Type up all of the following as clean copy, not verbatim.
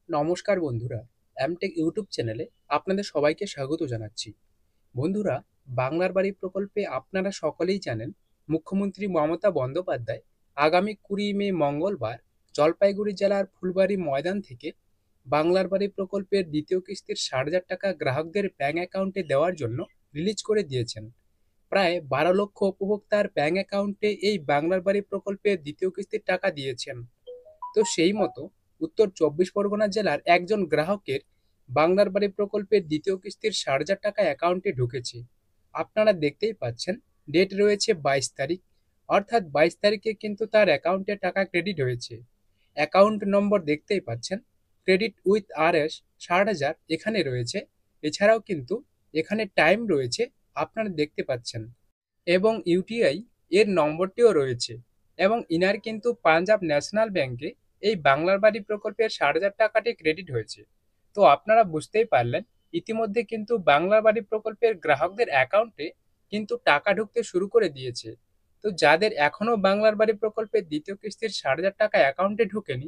নমস্কার বন্ধুরা, MTech YouTube চ্যানেলে আপনাদের সবাইকে স্বাগত জানাচ্ছি। বন্ধুরা, বাংলার বাড়ি প্রকল্পে আপনারা সকলেই জানেন, মুখ্যমন্ত্রী মমতা বন্দ্যোপাধ্যায় আগামী 20 মে মঙ্গলবার জলপাইগুড়ি জেলার ফুলবাড়ি ময়দান থেকে বাংলার বাড়ি প্রকল্পের দ্বিতীয় কিস্তির 60,000 টাকা গ্রাহকদের ব্যাংক অ্যাকাউন্টে দেওয়ার জন্য রিলিজ করে দিয়েছেন। প্রায় 12 লক্ষ উপভোক্তার ব্যাংক অ্যাকাউন্টে এই বাংলার বাড়ি প্রকল্পের দ্বিতীয় কিস্তির টাকা দিয়েছেন। তো সেই মতো উত্তর 24 পরগনা জেলার একজন গ্রাহকের বাংলার বাড়ি প্রকল্পের দ্বিতীয় কিস্তির 60,000 টাকা অ্যাকাউন্টে ঢুকেছে। আপনারা দেখতেই পাচ্ছেন, ডেট রয়েছে 22 তারিখ, অর্থাৎ 22 তারিখে কিন্তু তার অ্যাকাউন্টে টাকা ক্রেডিট হয়েছে। অ্যাকাউন্ট নম্বর দেখতেই পাচ্ছেন, ক্রেডিট উইথ RS 60,000 এখানে রয়েছে। এছাড়াও কিন্তু এখানে টাইম রয়েছে, আপনারা দেখতে পাচ্ছেন, এবং ইউটিআই এর নম্বরটিও রয়েছে। এবং ইনার কিন্তু পাঞ্জাব ন্যাশনাল ব্যাংকে এই বাংলার বাড়ি প্রকল্পের 60,000 টাকাটি ক্রেডিট হয়েছে। তো আপনারা বুঝতেই পারলেন, ইতিমধ্যে কিন্তু বাংলার বাড়ি প্রকল্পের গ্রাহকদের অ্যাকাউন্টে কিন্তু টাকা ঢুকতে শুরু করে দিয়েছে। তো যাদের এখনো বাংলার বাড়ি প্রকল্পের দ্বিতীয় কিস্তির 60,000 টাকা অ্যাকাউন্টে ঢুকেনি,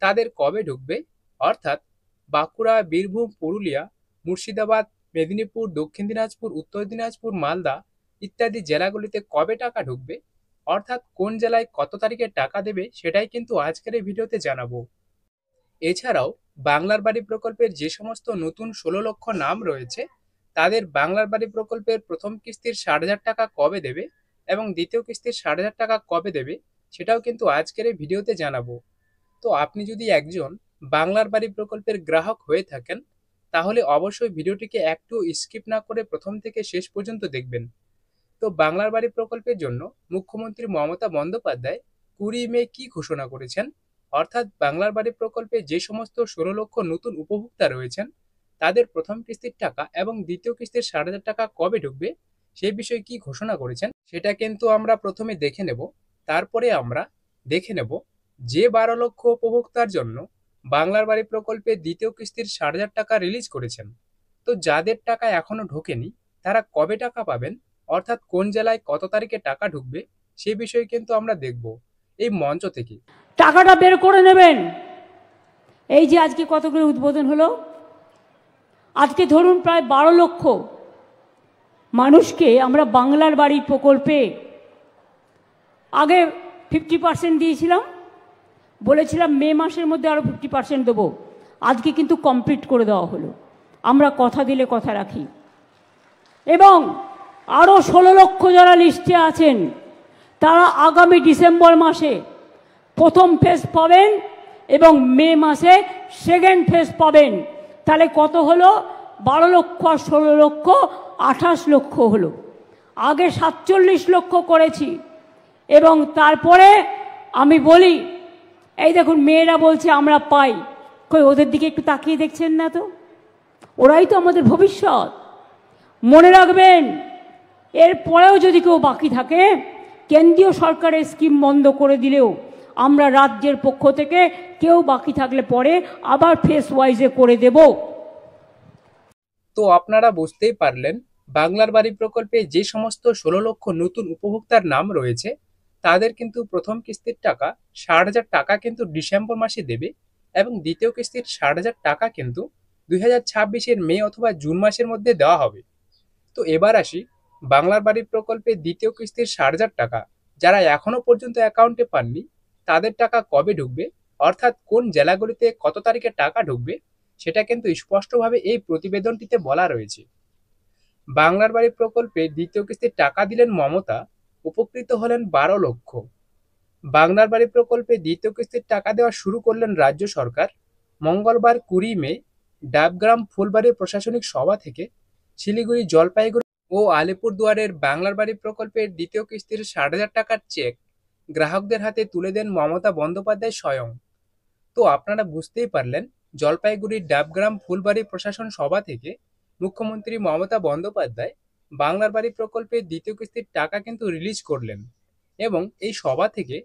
তাদের কবে ঢুকবে, অর্থাৎ বাঁকুড়া, বীরভূম, পুরুলিয়া, মুর্শিদাবাদ, মেদিনীপুর, দক্ষিণ দিনাজপুর, উত্তর দিনাজপুর, মালদা ইত্যাদি জেলাগুলিতে কবে টাকা ঢুকবে, অর্থাৎ কোন জেলায় কত তারিখে টাকা দেবে, সেটাই কিন্তু আজকের এই ভিডিওতে জানাবো। এছাড়াও বাংলার বাড়ি প্রকল্পের যে সমস্ত নতুন 16 লক্ষ নাম রয়েছে, তাদের বাংলার বাড়ি প্রকল্পের প্রথম কিস্তির 60,000 টাকা কবে দেবে এবং দ্বিতীয় কিস্তির 60,000 টাকা কবে দেবে, সেটাও কিন্তু আজকের এই ভিডিওতে জানাবো। তো আপনি যদি একজন বাংলার বাড়ি প্রকল্পের গ্রাহক হয়ে থাকেন, তাহলে অবশ্যই ভিডিওটিকে একটু স্কিপ না করে প্রথম থেকে শেষ পর্যন্ত দেখবেন। তো বাংলার বাড়ি প্রকল্পের জন্য মুখ্যমন্ত্রী মমতা বন্দ্যোপাধ্যায় 20 মে কি ঘোষণা করেছেন, অর্থাৎ বাংলার বাড়ি প্রকল্পে যে সমস্ত 16 লক্ষ নতুন উপভোক্তা রয়েছেন, তাদের প্রথম কিস্তির টাকা এবং দ্বিতীয় কিস্তির 60,000 টাকা কবে ঢুকবে, সেই বিষয়ে কি ঘোষণা করেছেন, সেটা কিন্তু আমরা প্রথমে দেখে নেব। তারপরে আমরা দেখে নেব যে 12 লক্ষ উপভোক্তার জন্য বাংলার বাড়ি প্রকল্পে দ্বিতীয় কিস্তির 60,000 টাকা রিলিজ করেছেন। তো যাদের টাকা এখনো ঢোকেনি, তারা কবে টাকা পাবেন, অর্থাৎ কোন জেলায় কত তারিখে টাকা ঢুকবে, সেই বিষয়ে কিন্তু আমরা দেখব এই মঞ্চ থেকে। টাকাটা বের করে নেবেন। এই যে আজকে কতগুলো উদ্বোধন হলো, আজকে ধরুন প্রায় 12 লক্ষ মানুষকে আমরা বাংলার বাড়ি প্রকল্পে আগে 50% দিয়েছিলাম, বলেছিলাম মে মাসের মধ্যে আরও 50% দেবো। আজকে কিন্তু কমপ্লিট করে দেওয়া হলো। আমরা কথা দিলে কথা রাখি। এবং আরও 16 লক্ষ যারা লিস্টে আছেন, তারা আগামী ডিসেম্বর মাসে প্রথম ফেজ পাবেন এবং মে মাসে সেকেন্ড ফেজ পাবেন। তাহলে কত হলো? 12 লক্ষ আর 16 লক্ষ, 28 লক্ষ হলো। আগে 47 লক্ষ করেছি। এবং তারপরে আমি বলি, এই দেখুন মেয়েরা বলছে আমরা পাই, কই ওদের দিকে একটু তাকিয়ে দেখছেন না তো? ওরাই তো আমাদের ভবিষ্যৎ। মনে রাখবেন, এরপরেও যদি কেউ বাকি থাকে, কেন্দ্রীয় সরকারের স্কিম বন্ধ করে দিলেও আমরা রাজ্যের পক্ষ থেকে কেউ বাকি থাকলে পরে আবার ফেস ওয়াইজে করে দেব। তো আপনারা বুঝতেই পারলেন, বাংলার বাড়ি প্রকল্পে যে সমস্ত 16 লক্ষ নতুন উপভোক্তার নাম রয়েছে, তাদের কিন্তু প্রথম কিস্তির টাকা 60,000 টাকা কিন্তু ডিসেম্বর মাসে দেবে এবং দ্বিতীয় কিস্তির 60,000 টাকা কিন্তু 2026-এর মে অথবা জুন মাসের মধ্যে দেওয়া হবে। তো এবার আসি, বাংলার বাড়ি প্রকল্পে দ্বিতীয় কিস্তির 60,000 টাকা যারা এখনো পর্যন্ত অ্যাকাউন্টে পাননি, তাদের টাকা কবে ঢুকবে, অর্থাৎ কোন জেলাগুলিতে কত তারিখে টাকা ঢুকবে, সেটা কিন্তু স্পষ্টভাবে এই প্রতিবেদনটিতে বলা রয়েছে। বাংলার বাড়ি প্রকল্পে দ্বিতীয় কিস্তির টাকা দিলেন মমতা, উপকৃত হলেন 12 লক্ষ। বাংলার বাড়ি প্রকল্পে দ্বিতীয় কিস্তির টাকা দেওয়া শুরু করলেন রাজ্য সরকার। মঙ্গলবার 20 মে ডাবগ্রাম ফুলবাড়ি প্রশাসনিক সভা থেকে শিলিগুড়ি, জলপাইগুড়ি ও আলিপুরদুয়ারের বাংলার বাড়ি প্রকল্পের দ্বিতীয় কিস্তির 60,000 টাকার চেক গ্রাহকদের হাতে তুলে দেন মমতা বন্দ্যোপাধ্যায় স্বয়ং। তো আপনারা বুঝতেই পারলেন, জলপাইগুড়ির ডাবগ্রাম ফুলবাড়ি প্রশাসন সভা থেকে মুখ্যমন্ত্রী মমতা বন্দ্যোপাধ্যায় বাংলার বাড়ি প্রকল্পের দ্বিতীয় কিস্তির টাকা কিন্তু রিলিজ করলেন। এবং এই সভা থেকে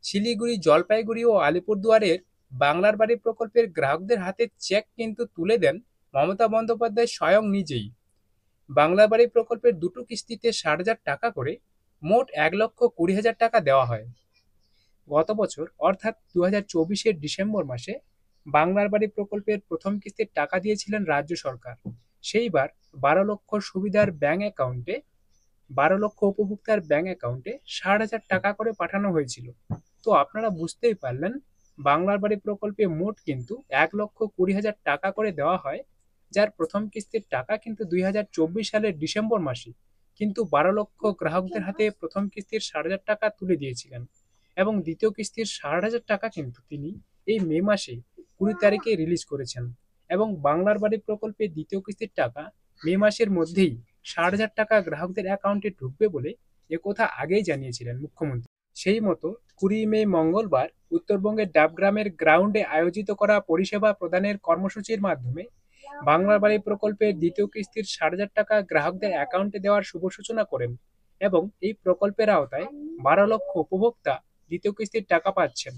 শিলিগুড়ি, জলপাইগুড়ি ও আলিপুরদুয়ারের বাংলার বাড়ি প্রকল্পের গ্রাহকদের হাতে চেক কিন্তু তুলে দেন মমতা বন্দ্যোপাধ্যায় স্বয়ং নিজেই। বাংলার বাড়ি প্রকল্পের দুটো কিস্তিতে 60,000 টাকা করে মোট 1,20,000 টাকা দেওয়া হয়। গত বছর অর্থাৎ 2024-এর ডিসেম্বর মাসে বাংলার বাড়ি প্রকল্পের প্রথম কিস্তির টাকা দিয়েছিলেন রাজ্য সরকার। সেইবার 12 লক্ষ সুবিধার ব্যাংক অ্যাকাউন্টে 12 লক্ষ উপভোক্তার ব্যাংক অ্যাকাউন্টে 60,000 টাকা করে পাঠানো হয়েছিল। তো আপনারা বুঝতেই পারলেন, বাংলার বাড়ি প্রকল্পে মোট কিন্তু 1,20,000 টাকা করে দেওয়া হয়, যার প্রথম কিস্তির টাকা কিন্তু 2024 সালের ডিসেম্বর মাসে কিন্তু 12 লক্ষ গ্রাহকদের হাতে প্রথম কিস্তির 60,000 টাকা তুলে দিয়েছিলেন, এবং দ্বিতীয় কিস্তির 60,000 টাকা কিন্তু তিনি এই মে মাসে 20 তারিখে রিলিজ করেছেন। এবং বাংলার বাড়ি প্রকল্পের দ্বিতীয় কিস্তির টাকা মে মাসের মধ্যেই 60,000 টাকা গ্রাহকদের অ্যাকাউন্টে ঢুকবে বলে একথা আগেই জানিয়েছিলেন মুখ্যমন্ত্রী। সেই মতো 20 মে মঙ্গলবার উত্তরবঙ্গের ডাবগ্রামের গ্রাউন্ডে আয়োজিত করা পরিষেবা প্রদানের কর্মসূচির মাধ্যমে বাংলার বাড়ি প্রকল্পের দ্বিতীয় কিস্তির 60,000 টাকা গ্রাহকদের অ্যাকাউন্টে দেওয়ার শুভ সূচনা করেন, এবং এই প্রকল্পের আওতায় 12 লক্ষ উপভোক্তা দ্বিতীয় কিস্তির টাকা পাচ্ছেন।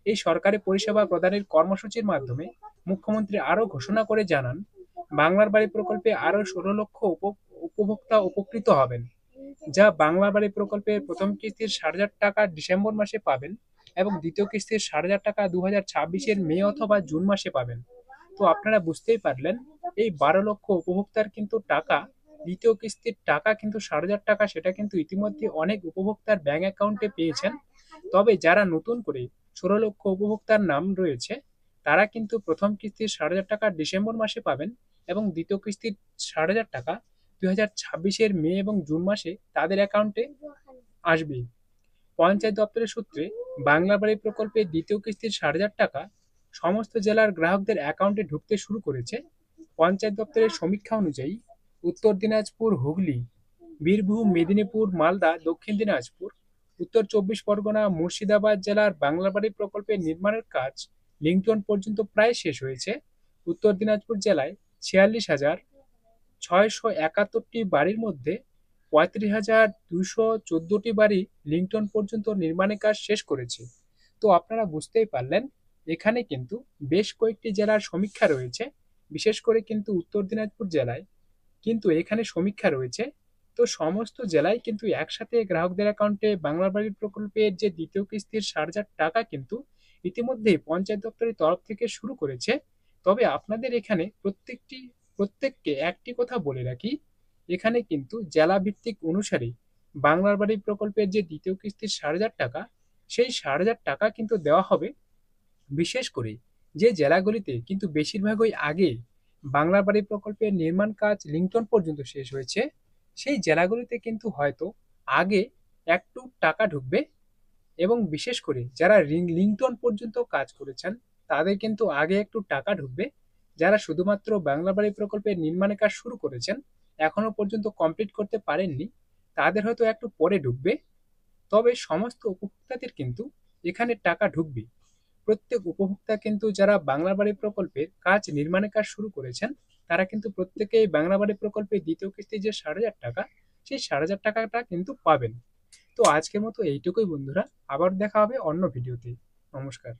এই সরকারি পরিষেবা প্রদানের কর্মসূচির মাধ্যমে মুখ্যমন্ত্রী আরও ঘোষণা করে জানান, বাংলার বাড়ি প্রকল্পে আরও 16 লক্ষ উপভোক্তা উপকৃত হবেন, যা বাংলার বাড়ি প্রকল্পের প্রথম কিস্তির 60,000 টাকা ডিসেম্বর মাসে পাবেন, এবং দ্বিতীয় কিস্তির 60,000 টাকা 2026-এর মে অথবা জুন মাসে পাবেন। তো আপনারা বুঝতেই পারলেন, এই 12 লক্ষ উপভোক্তার কিন্তু টাকা, দ্বিতীয় কিস্তির টাকা কিন্তু 60,000 টাকা, সেটা কিন্তু ইতিমধ্যে অনেক উপভোক্তার ব্যাংক অ্যাকাউন্টে পেয়েছেন। তবে যারা নতুন করে 16 লক্ষ উপভোক্তার নাম রয়েছে, তারা কিন্তু প্রথম কিস্তির 60,000 টাকা ডিসেম্বর মাসে পাবেন, এবং দ্বিতীয় কিস্তির 60,000 টাকা 2026-এর মে এবং জুন মাসে তাদের অ্যাকাউন্টে আসবে। পঞ্চায়েত দপ্তরের সূত্রে বাংলা বাড়ি প্রকল্পের দ্বিতীয় কিস্তির 60,000 টাকা সমস্ত জেলার গ্রাহকদের অ্যাকাউন্টে ঢুকতে শুরু করেছে। পঞ্চায়েত দপ্তরের সমীক্ষা অনুযায়ী উত্তর দিনাজপুর, হুগলি, বীরভূম, মেদিনীপুর, মালদা, দক্ষিণ দিনাজপুর, উত্তর 24 পরগনা, মুর্শিদাবাদ জেলার বাংলা বাড়ি প্রকল্পের নির্মাণের কাজ লিংটন পর্যন্ত প্রায় শেষ হয়েছে। উত্তর দিনাজপুর জেলায় 46,671টি বাড়ির মধ্যে 35,214টি বাড়ি লিংটন পর্যন্ত নির্মাণের কাজ শেষ করেছে। তো আপনারা বুঝতেই পারলেন, এখানে কিন্তু বেশ কয়েকটি জেলার সমীক্ষা রয়েছে, বিশেষ করে কিন্তু উত্তর দিনাজপুর জেলায় কিন্তু এখানে সমীক্ষা রয়েছে। তো সমস্ত জেলায় কিন্তু একসাথে গ্রাহকদের অ্যাকাউন্টে বাংলার বাড়ি প্রকল্পের যে দ্বিতীয় কিস্তির 60,000 টাকা কিন্তু ইতিমধ্যেই পঞ্চায়েত দপ্তরের তরফ থেকে শুরু করেছে। তবে আপনাদের এখানে প্রত্যেককে একটি কথা বলে রাখি, এখানে কিন্তু জেলা ভিত্তিক অনুসারে বাংলার বাড়ি প্রকল্পের যে দ্বিতীয় কিস্তির 60,000 টাকা, সেই 60,000 টাকা কিন্তু দেওয়া হবে বিশেষ করে যে জেলাগুলিতে কিন্তু বেশিরভাগই আগে বাংলার বাড়ি প্রকল্পের নির্মাণ কাজ লিংটন পর্যন্ত শেষ হয়েছে, সেই জেলাগুলিতে কিন্তু হয়তো আগে একটু টাকা ঢুকবে, এবং বিশেষ করে যারা লিংটন পর্যন্ত কাজ করেছেন তাদের কিন্তু আগে একটু টাকা ঢুকবে। যারা শুধুমাত্র বাংলা বাড়ি প্রকল্পের নির্মাণের কাজ শুরু করেছেন, এখনো পর্যন্ত কমপ্লিট করতে পারেননি, তাদের হয়তো একটু পরে ঢুকবে। তবে সমস্ত উপভোক্তাদের কিন্তু এখানে টাকা ঢুকবে। প্রত্যেক উপভোক্তা কিন্তু যারা বাংলা বাড়ি প্রকল্পের কাজ নির্মাণের কাজ শুরু করেছেন, তারা কিন্তু প্রত্যেকেই বাংলা বাড়ি প্রকল্পের দ্বিতীয় কিস্তির যে 60,000 টাকা, সেই 60,000 টাকাটা কিন্তু পাবেন। তো আজকের মতো এইটুকুই বন্ধুরা, আবার দেখা হবে অন্য ভিডিওতে। নমস্কার।